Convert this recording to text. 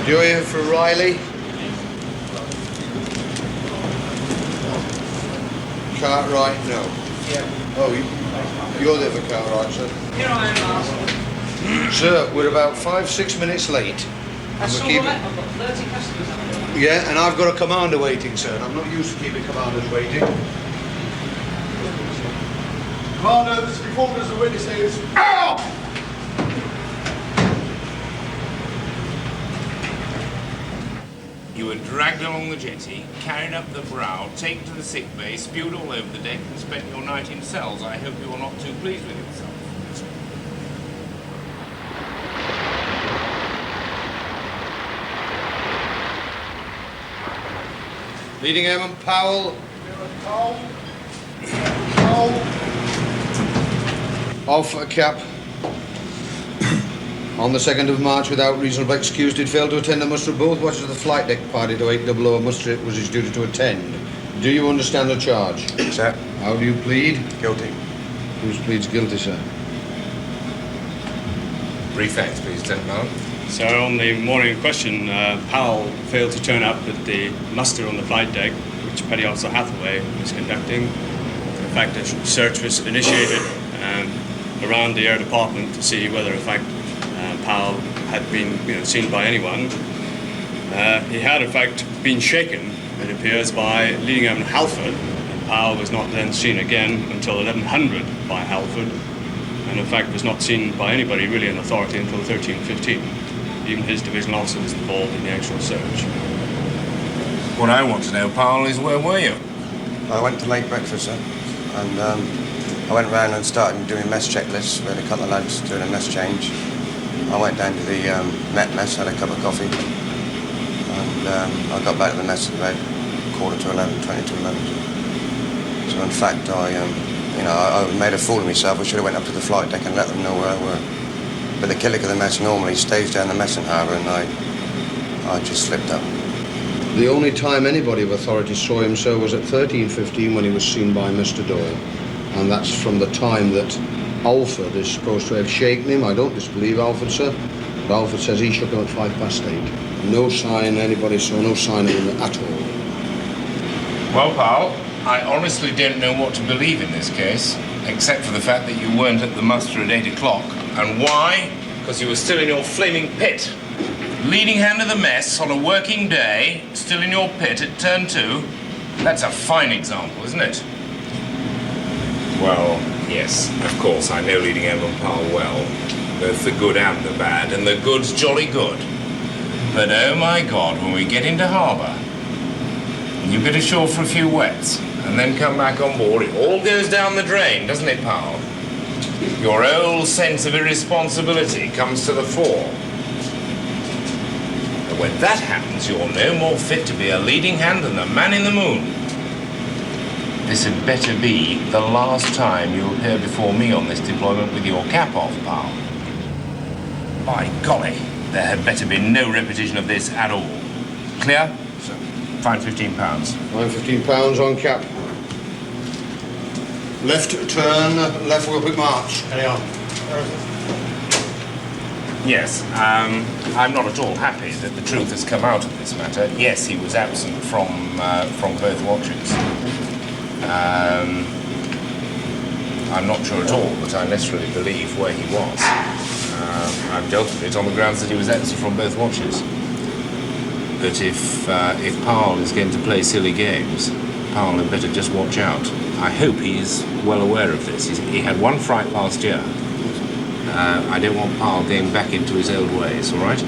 You're here for Riley? Cartwright, no. Yeah. Oh, you're there for Cartwright, sir? Here I am, Marshal. Sir, we're about 5-6 minutes late. That's all right. I've got 30 customers. Yeah, and I've got a commander waiting, sir, and I'm not used to keeping commanders waiting. Commander, this report as the witnesses. Ow! You were dragged along the jetty, carried up the brow, taken to the sick bay, spewed all over the deck, and spent your night in cells. I hope you are not too pleased with yourself. Leading Airman Powell. Off a cap. On the 2nd of March, without reasonable excuse, did fail to attend the muster of both watches of the flight deck party to 800, a muster it was his duty to attend. Do you understand the charge? Sir. How do you plead? Guilty. Who pleads guilty, sir? Brief facts, please, Lieutenant Mallon. So on the morning in question, Powell failed to turn up at the muster on the flight deck, which Petty Officer Hathaway was conducting. In fact, a search was initiated around the Air Department to see whether, in fact, Powell had been seen by anyone. He had, in fact, been shaken, it appears, by Leading Airman Halford, and Powell was not then seen again until 1100 by Halford, and in fact was not seen by anybody really in authority until 1315. Even his divisional officer was involved in the actual search. What I want to know, Powell, is where were you? I went to late breakfast, sir, and I went round and started doing mess checklists. We had a couple of lads doing a mess change. I went down to the Met mess, had a cup of coffee, and I got back to the mess at about 11:15, 20 to 11. So in fact, I made a fool of myself. I should have went up to the flight deck and let them know where I were. But the killick of the mess normally stays down the messing harbour, and I just slipped up. The only time anybody of authority saw him, sir, was at 13:15 when he was seen by Mr. Doyle. And that's from the time that Alford is supposed to have shaken him. I don't disbelieve Alford, sir, but Alford says he shook him at 8:05. No sign, anybody saw no sign of him at all. Well, Powell, I honestly don't know what to believe in this case, except for the fact that you weren't at the muster at 8 o'clock. And why? Because you were still in your flaming pit. Leading hand of the mess on a working day, still in your pit at turn 2. That's a fine example, isn't it? Well, yes, of course, I know Leading Airman Powell well. Both the good and the bad, and the good's jolly good. But oh my God, when we get into harbour, you get ashore for a few wets, and then come back on board, it all goes down the drain, doesn't it, Powell? Your old sense of irresponsibility comes to the fore. And when that happens, you're no more fit to be a leading hand than the man in the moon. This had better be the last time you appear before me on this deployment with your cap off, Powell. By golly, there had better be no repetition of this at all. Clear? Sir. Fine £15. Fine £15 on cap. Left turn, left wheel quick march. Carry on. Yes, I'm not at all happy that the truth has come out of this matter. Yes, he was absent from both watches. I'm not sure at all that I necessarily believe where he was. I've dealt with it on the grounds that he was absent from both watches. But if Powell is going to play silly games, Powell had better just watch out. I hope he's well aware of this. He had one fright last year. I don't want Powell going back into his old ways, all right?